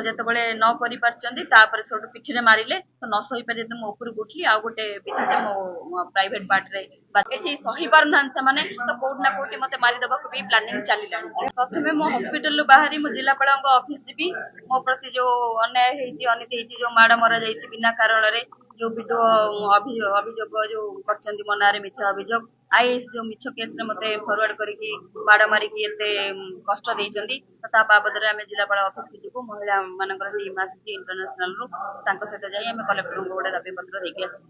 ଯେତେବେଳେ ନ କରିପାରିଛନ୍ତି ତାପରେ ସେଠୁ ପିଠିରେ ମାରିଲେ ତ ନ ସହିପାରି ଯେତେ ମୁଁ ଉପରକୁ ଉଠିଲି ଆଉ ଗୋଟେ ପିଠିରେ ମୋ ପ୍ରାଇଭେଟ ପାର୍ଟରେ ଏଠି ସହି ପାରୁନାହାନ୍ତି ସେମାନେ ତ କୋଉଠି ନା କୋଉଠି ମତେ ମାରିଦେବାକୁ ବି ପ୍ଲାନିଂ ଚାଲିଲାଣି। ପ୍ରଥମେ ମୁଁ ହସ୍ପିଟାଲରୁ ବାହାରି ମୁଁ ଜିଲ୍ଲାପାଳଙ୍କ ଅଫିସ ଯିବି। ମୋ ପ୍ରତି ଯୋଉ ଅନ୍ୟାୟ ହେଇଛି ଅନୀତି ହେଇଛି ଯୋଉ ମାଡ ମରା ଯାଇଛି ବିନା କାରଣରେ ଯୋଉ ଭିଡିଓ ଅଭିଯୋଗ ଯୋଉ କରିଛନ୍ତି ମୋ ନାଁରେ ମିଥ୍ୟା ଅଭିଯୋଗ ଆଇଏଏସ୍ ଯୋଉ ମିଛ କେସରେ ମତେ ଫରୱାର୍ଡ କରିକି ମାଡ ମାରିକି ଏତେ କଷ୍ଟ ଦେଇଛନ୍ତି ତ ତା ବାବଦରେ ଆମେ ଜିଲ୍ଲାପାଳ ଅଫିସକୁ ଯିବୁ। ମହିଳା ମାନଙ୍କର ଟିମ୍ ଆସିଛି ଇଣ୍ଟରନ୍ୟାସନାଲରୁ ତାଙ୍କ ସହିତ ଯାଇ ଆମେ କଲେକ୍ଟରଙ୍କୁ ଗୋଟେ ଦାବି ପତ୍ର ଦେଇକି ଆସିବୁ।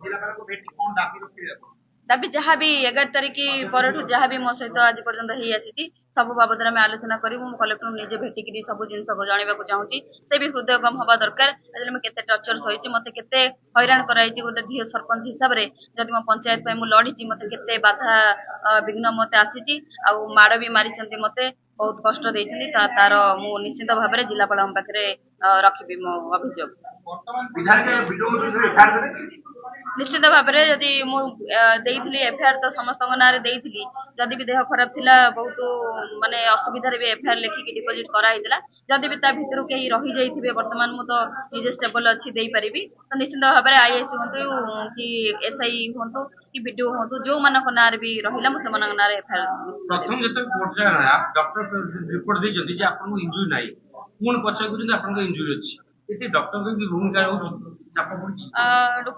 ଦାବି ଯାହାବି 11 ତାରିଖ ପରଠୁ ଯାହାବି ମୋ ସହିତ ଆଜି ପର୍ଯ୍ୟନ୍ତ ହେଇ ଆସିଛି ସବୁ ବାବଦରେ ଆମେ ଆଲୋଚନା କରିବୁ। ମୁଁ କଲେକ୍ଟରଙ୍କୁ ନିଜେ ଭେଟିକିରି ସବୁ ଜିନିଷକୁ ଜଣାଇବାକୁ ଚାହୁଁଛି। ସେ ବି ହୃଦୟଙ୍ଗମ ହବା ଦରକାର ଆଜି ମୁଁ କେତେ ଟର୍ଚର ସହିଛି ମତେ କେତେ ହଇରାଣ କରାଯାଇଛି ଗୋଟେ ଝିଅ ସରପଞ୍ଚ ହିସାବରେ ଯଦି ମୋ ପଞ୍ଚାୟତ ପାଇଁ ମୁଁ ଲଢିଛି ମତେ କେତେ ବାଧା ବିଘ୍ନ ମତେ ଆସିଛି ଆଉ ମାଡ ବି ମାରିଛନ୍ତି ମତେ ବହୁତ କଷ୍ଟ ଦେଇଛନ୍ତି ତାର ମୁଁ ନିଶ୍ଚିତ ଭାବରେ ଜିଲ୍ଲାପାଳଙ୍କ ପାଖରେ ରଖିବି ମୋ ଅଭିଯୋଗ। ନିଶ୍ଚିତ ଭାବରେ ଯଦି ମୁଁ ଦେଇଥିଲି ଏଫଆଇଆର ତ ସମସ୍ତଙ୍କ ନାଁରେ ଦେଇଥିଲି ଯଦି ବି ଦେହ ଖରାପ ଥିଲା ବହୁତ ମାନେ ଅସୁବିଧାରେ ବି ଏଫଆଇଆର ଲେଖିକି ଡିପୋଜିଟ୍ କରାହେଇଥିଲା ଯଦି ବି ତା ଭିତରୁ କେହି ରହିଯାଇଥିବେ ବର୍ତ୍ତମାନ ମୁଁ ତ ନିଜେ ଷ୍ଟେବଲ ଅଛି ଦେଇପାରିବି ତ ନିଶ୍ଚିତ ଭାବରେ ଆଇଏଏସ୍ ହୁଅନ୍ତୁ କି ଏସ୍ଆଇ ହୁଅନ୍ତୁ କି ବିଡିଓ ହୁଅନ୍ତୁ ଯୋଉମାନଙ୍କ ନାଁରେ ବି ରହିଲା ମୁଁ ସେମାନଙ୍କ ନାଁରେ ଏଫଆଇଆର ପ୍ରଥମ ଯେତେବେଳେ ପର୍ଯ୍ୟାୟ ଡକ୍ଟର ରିପୋର୍ଟ ଦେଇଛନ୍ତି ଯେ ଆପଣଙ୍କୁ ଇଞ୍ଜୁରି ନାହିଁ ପୁଣି ପଚାରୁଛନ୍ତି ଆପଣଙ୍କ ଇଞ୍ଜୁରି ଅଛି ଏଠି ଡକ୍ଟରଙ୍କ ବି ଭୂମିକା ରହୁଛି ଚାପ ପଡୁଛି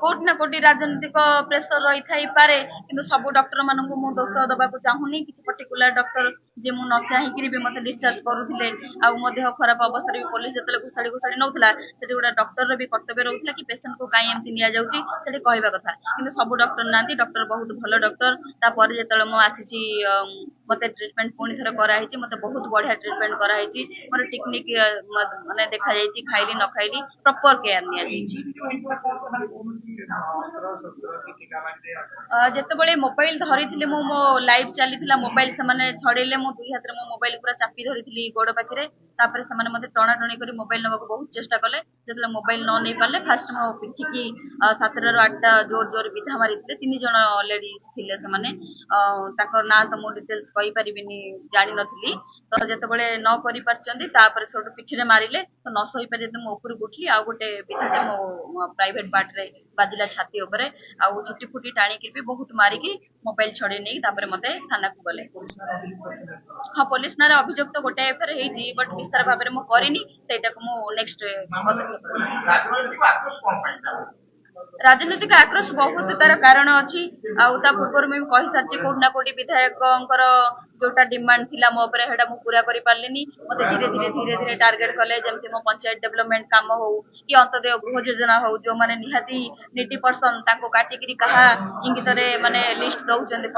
କୋଉଠି ନା କୋଉଠି ରାଜନୈତିକ ପ୍ରେସର ରହିଥାଇପାରେ କିନ୍ତୁ ସବୁ ଡକ୍ଟର ମାନଙ୍କୁ ମୁଁ ଦୋଷ ଦେବାକୁ ଚାହୁଁନି କିଛି ପର୍ଟିକୁଲାର ଡକ୍ଟର ଯେ ମୁଁ ନ ଚାହିଁକିରି ବି ମତେ ଡିସଚାର୍ଜ କରୁଥିଲେ ଆଉ ମୋ ଦେହ ଖରାପ ଅବସ୍ଥାରେ ବି ପୋଲିସ ଯେତେବେଳେ ଘୋଷାଡି ନଉଥିଲା ସେଠି ଗୋଟେ ଡକ୍ଟରର ବି କର୍ତ୍ତବ୍ୟ ରହୁଥିଲା କି ପେସେଣ୍ଟକୁ କାଇଁ ଏମିତି ନିଆଯାଉଛି ସେଠି କହିବା କଥା କିନ୍ତୁ ସବୁ ଡକ୍ଟର ନାହାନ୍ତି ଡକ୍ଟର ବହୁତ ଭଲ ଡକ୍ଟର ତାପରେ ଯେତେବେଳେ ମୁଁ ଆସିଛି ମତେ ଟ୍ରିଟମେଣ୍ଟ ପୁଣି ଥରେ କରାହେଇଛି ମତେ ବହୁତ ବଢିଆ ଟ୍ରିଟମେଣ୍ଟ କରାହେଇଛି ମୋର ଟେକ୍ନିକ ମାନେ ଦେଖାଯାଇଛି ଖାଇଲି ନ ଖାଇଲି ପ୍ରପର କେୟାର ନିଆଯାଇଛି। ଯେତେବେଳେ ମୋବାଇଲ ଧରିଥିଲି ମୁଁ ମୋ ଲାଇଭ ଚାଲିଥିଲା ମୋବାଇଲ ସେମାନେ ଛଡେଇଲେ ମୁଁ ଦୁଇ ହାତରେ ମୋ ମୋବାଇଲ ପୁରା ଚାପି ଧରିଥିଲି ଗୋଡ ପାଖରେ ତାପରେ ସେମାନେ ମତେ ଟଣାଟଣି କରି ମୋବାଇଲ ନେବାକୁ ବହୁତ ଚେଷ୍ଟା କଲେ ଯେତେବେଳେ ମୋବାଇଲ ନ ନେଇ ପାରିଲେ ଫାଷ୍ଟ ମୋ ପିଠିକି 7ରୁ 8ଟା ଜୋର ବିଧା ମାରିଥିଲେ 3 ଜଣ ଲେଡିଜ ଥିଲେ ସେମାନେ ତାଙ୍କ ନାଁ ତ ମୁଁ ଡିଟେଲ୍ସ କହିପାରିବିନି ଜାଣିନଥିଲି ତ ଯେତେବେଳେ ନ କରିପାରିଛନ୍ତି ତାପରେ ସେଠୁ ପିଠିରେ ମାରିଲେ ତ ନ ସହିପାରି ଯେତେ ମୁଁ ଉପରକୁ ଉଠିଲି ଆଉ ଗୋଟେ ପିଠିରେ ମୋ ପ୍ରାଇଭେଟ ପାର୍ଟରେ ବାଜିଲା ଛାତି ଉପରେ ଆଉ ଚୁଟି ଫୁଟି ଟାଣିକି ବି ବହୁତ ମାରିକି ମୋବାଇଲ ଛଡେଇ ନେଇକି ତାପରେ ମତେ ଥାନାକୁ ଗଲେ। ହଁ ପୋଲିସ ନାଁରେ ଅଭିଯୋଗ ତ ଗୋଟେ ଏଫଆଇଆର ହେଇଛି ବଟ୍ ବିସ୍ତାର ଭାବରେ ମୁଁ କରିନି ସେଇଟାକୁ ମୁଁ ନେକ୍ସଟ ରାଜନୈତିକ ଆକ୍ରୋଶ ବହୁତ ତାର କାରଣ ଅଛି ଆଉ ତା ପୂର୍ବରୁ ମୁଁ କହିସାରିଛି କୋଉଠି ନା କୋଉଠି ବିଧାୟକଙ୍କର ଯୋଉଟା ଡିମାଣ୍ଡ ଥିଲା ମୋ ଉପରେ ସେଇଟା ମୁଁ ପୁରା କରିପାରିଲିନି ମତେ ଧୀରେ ଧୀରେ ଟାର୍ଗେଟ କଲେ ଯେମିତି ମୋ ପଞ୍ଚାୟତ ଡେଭଲପମେଣ୍ଟ କାମ ହଉ କି ଅନ୍ତୋଦୟ ଗୃହ ଯୋଜନା ହଉ ଯୋଉମାନେ ନିହାତି ନିଡି ପର୍ସନ ତାଙ୍କୁ କାଟିକିରି କାହା ଇଙ୍ଗିତରେ ମାନେ ଲିଷ୍ଟ ଦଉଛନ୍ତି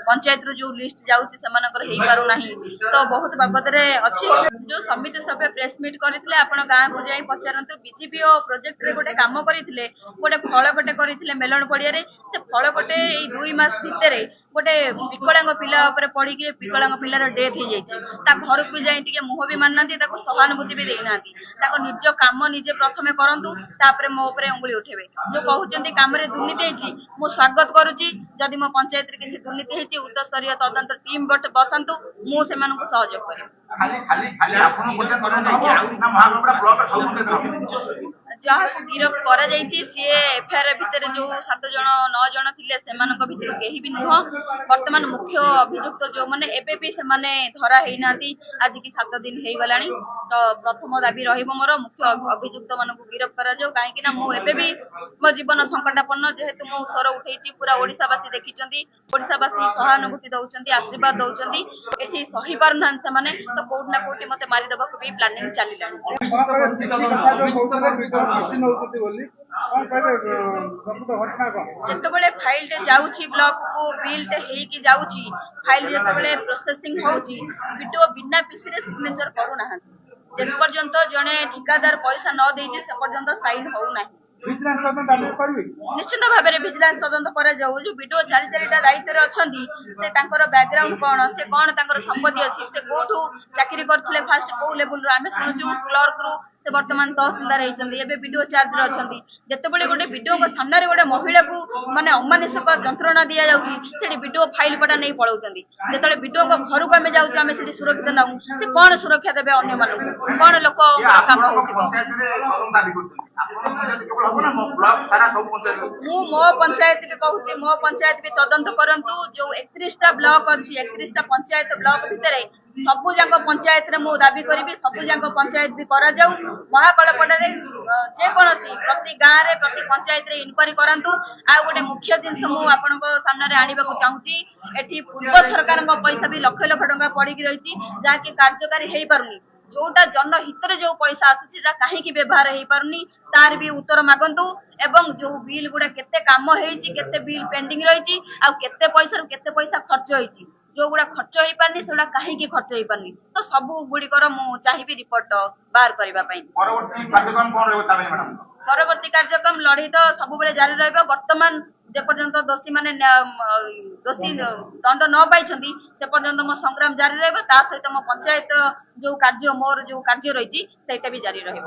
ପଞ୍ଚାୟତରୁ ଯୋଉ ଲିଷ୍ଟ ଯାଉଛି ସେମାନଙ୍କର ହେଇପାରୁନାହିଁ ତ ବହୁତ ବାବଦରେ ଅଛି ଯୋଉ ସମିତି ସଭ୍ୟ ପ୍ରେସ ମିଟ୍ କରିଥିଲେ ଆପଣ ଗାଁକୁ ଯାଇ ପଚାରନ୍ତୁ ବିଜେପି ଓ ପ୍ରୋଜେକ୍ଟରେ ଗୋଟେ କାମ କରିଥିଲେ ଗୋଟେ ଫଳ ଗୋଟେ କରିଥିଲେ ମେଲଣ ପଡିଆରେ ସେ ଫଳ ଗୋଟେ ଏଇ 2 ମାସ ଭିତରେ ଗୋଟେ ବିକଳାଙ୍ଗ ପିଲା ଉପରେ ପଡିକି ବିକଳାଙ୍ଗ ପିଲାର ଡେଥ୍ ହେଇଯାଇଛି ତା ଘରକୁ ଯାଇ ଟିକେ ମୁହଁ ବି ମାନୁନାହାନ୍ତି ତାକୁ ସହାନୁଭୂତି ବି ଦେଇନାହାନ୍ତି ତାଙ୍କ ନିଜ କାମ ନିଜେ ପ୍ରଥମେ କରନ୍ତୁ ତାପରେ ମୋ ଉପରେ ଅଙ୍ଗୁଳି ଉଠେଇବେ ଯୋଉ କହୁଛନ୍ତି କାମରେ ଦୁର୍ନୀତି ହେଇଛି ମୁଁ ସ୍ୱାଗତ କରୁଛି ଯଦି ମୋ ପଞ୍ଚାୟତରେ କିଛି ଦୁର୍ନୀତି ହେଇଛି ଉଚ୍ଚସ୍ତରୀୟ ତଦନ୍ତ ଟିମ୍ ଗୋଟେ ବସାନ୍ତୁ ମୁଁ ସେମାନଙ୍କୁ ସହଯୋଗ କରିବି। ଯାହାକୁ ଗିରଫ କରାଯାଇଛି ସିଏ ଏଫଆଇଆର ଭିତରେ ଯୋଉ 7 ଜଣ 9 ଜଣ ଥିଲେ ସେମାନଙ୍କ ଭିତରୁ କେହି ବି ନୁହଁ ବର୍ତ୍ତମାନ ମୁଖ୍ୟ ଅଭିଯୁକ୍ତ ଯୋଉମାନେ ଏବେ ବି ସେମାନେ ଧରା ହେଇନାହାନ୍ତି ଆଜିକି 7 ଦିନ ହେଇଗଲାଣି ତ ପ୍ରଥମ ଦାବି ରହିବ ମୋର ମୁଖ୍ୟ ଅଭିଯୁକ୍ତ ମାନଙ୍କୁ ଗିରଫ କରାଯାଉ କାହିଁକି ନା ମୁଁ ଏବେ ବି ମୋ ଜୀବନ ସଂକଟାପନ୍ନ ଯେହେତୁ ମୁଁ ସ୍ୱର ଉଠେଇଛି ପୁରା ଓଡିଶାବାସୀ ଦେଖିଛନ୍ତି ଓଡିଶାବାସୀ ସହାନୁଭୂତି ଦଉଛନ୍ତି ଆଶୀର୍ବାଦ ଦଉଛନ୍ତି ଏଠି ସହି ପାରୁନାହାନ୍ତି ସେମାନେ ତ କୋଉଠି ନା କୋଉଠି ମତେ ମାରିଦେବାକୁ ବି ପ୍ଲାନିଂ ଚାଲିଲାଣି। ଯେତେବେଳେ ଫାଇଲଟେ ଯାଉଛି ବ୍ଲକକୁ ବିଲଟେ ହେଇକି ଯାଉଛି ଫାଇଲ ଯେତେବେଳେ ପ୍ରୋସେସିଂ ହଉଛି ବିଡିଓ ବିନା ପିସିରେ ସିଗ୍ନେଚର କରୁନାହାନ୍ତି ଯେ ପର୍ଯ୍ୟନ୍ତ ଜଣେ ଠିକାଦାର ପଇସା ନ ଦେଇଛି ସେ ପର୍ଯ୍ୟନ୍ତ ସାଇନ ହଉନାହିଁ ଭିଜିଲାନ୍ସ ତଦନ୍ତ ଦାବି କରିବେ କି? ନିଶ୍ଚିତ ଭାବରେ ଭିଜିଲାନ୍ସ ତଦନ୍ତ କରାଯାଉ। ଯୋଉ ବିଡିଓ ଚାରିଟା ଦାୟିତ୍ୱରେ ଅଛନ୍ତି ସେ ତାଙ୍କର ବ୍ୟାକଗ୍ରାଉଣ୍ଡ କଣ, ସେ କଣ ତାଙ୍କର ସମ୍ପତ୍ତି ଅଛି, ସେ କୋଉଠୁ ଚାକିରି କରିଥିଲେ, ଫାଷ୍ଟ କୋଉ ଲେବୁଲରୁ ଆମେ ଶୁଣୁଛୁ କ୍ଲର୍କରୁ ସେ ବର୍ତ୍ତମାନ ତହସିଲଦାର ହେଇଛନ୍ତି, ଏବେ ବିଡିଓ ଚାର୍ଜରେ ଅଛନ୍ତି। ଯେତେବେଳେ ଗୋଟେ ବିଡିଓଙ୍କ ସାମ୍ନାରେ ଗୋଟେ ମହିଳାକୁ ମାନେ ଅମାନସିକ ଯନ୍ତ୍ରଣା ଦିଆଯାଉଛି ସେଠି ବିଡିଓ ଫାଇଲ ପଟା ନେଇ ପଳାଉଛନ୍ତି। ଯେତେବେଳେ ବିଡିଓଙ୍କ ଘରକୁ ଆମେ ଯାଉଛୁ ଆମେ ସେଠି ସୁରକ୍ଷିତ ନାହୁଁ, ସେ କଣ ସୁରକ୍ଷା ଦେବେ ଅନ୍ୟମାନଙ୍କୁ, କଣ ଲୋକଙ୍କର କାମ ହଉଥିବ। ମୁଁ ମୋ ପଞ୍ଚାୟତ ବି କହୁଛି, ମୋ ପଞ୍ଚାୟତ ବି ତଦନ୍ତ କରନ୍ତୁ। ଯୋଉ 31ଟା ବ୍ଲକ ଅଛି, 31ଟା ପଞ୍ଚାୟତ ବ୍ଲକ ଭିତରେ ସବୁ ଯାକ ପଞ୍ଚାୟତରେ ମୁଁ ଦାବି କରିବି, ସବୁ ଯାକ ପଞ୍ଚାୟତ ବି କରାଯାଉ। ମହାକଳପଟାରେ ଯେକୌଣସି ପ୍ରତି ଗାଁରେ ପ୍ରତି ପଞ୍ଚାୟତରେ ଇନକ୍ୱାରି କରାନ୍ତୁ। ଆଉ ଗୋଟେ ମୁଖ୍ୟ ଜିନିଷ ମୁଁ ଆପଣଙ୍କ ସାମ୍ନାରେ ଆଣିବାକୁ ଚାହୁଁଛି, ଏଠି ପୂର୍ବ ସରକାରଙ୍କ ପଇସା ବି ଲକ୍ଷ ଲକ୍ଷ ଟଙ୍କା ପଡିକି ରହିଛି ଯାହାକି କାର୍ଯ୍ୟକାରୀ ହେଇପାରୁନି। ଯୋଉଟା ଜନହିତରେ ଯୋଉ ପଇସା ଆସୁଛି ସେଟା କାହିଁକି ବ୍ୟବହାର ହେଇପାରୁନି ତାର ବି ଉତ୍ତର ମାଗନ୍ତୁ। ଏବଂ ଯୋଉ ବିଲ୍ ଗୁଡା କେତେ କାମ ହେଇଛି, କେତେ ବିଲ୍ ପେଣ୍ଡିଂ ରହିଛି, ଆଉ କେତେ ପଇସାରୁ କେତେ ପଇସା ଖର୍ଚ୍ଚ ହେଇଛି, ଯୋଉଗୁଡା ଖର୍ଚ୍ଚ ହେଇପାରୁନି ସେଗୁଡା କାହିଁକି ଖର୍ଚ୍ଚ ହେଇପାରୁନି, ତ ସବୁ ଗୁଡିକର ମୁଁ ଚାହିଁବି ରିପୋର୍ଟ ବାହାର କରିବା ପାଇଁ। ପରବର୍ତ୍ତୀ କାର୍ଯ୍ୟକ୍ରମ କଣ ରହିବ ତା ପାଇଁ ମ୍ୟାଡାମ? ପରବର୍ତ୍ତୀ କାର୍ଯ୍ୟକ୍ରମ ଲଢେଇ ତ ସବୁବେଳେ ଜାରି ରହିବ। ବର୍ତ୍ତମାନ ଯେପର୍ଯ୍ୟନ୍ତ ଦୋଷୀ ମାନେ ଦୋଷୀ ଦଣ୍ଡ ନ ପାଇଛନ୍ତି ସେ ପର୍ଯ୍ୟନ୍ତ ମୋ ସଂଗ୍ରାମ ଜାରି ରହିବ। ତା ସହିତ ମୋ ପଞ୍ଚାୟତ ଯୋଉ କାର୍ଯ୍ୟ ମୋର ଯୋଉ କାର୍ଯ୍ୟ ରହିଛି ସେଇଟା ବି ଜାରି ରହିବ।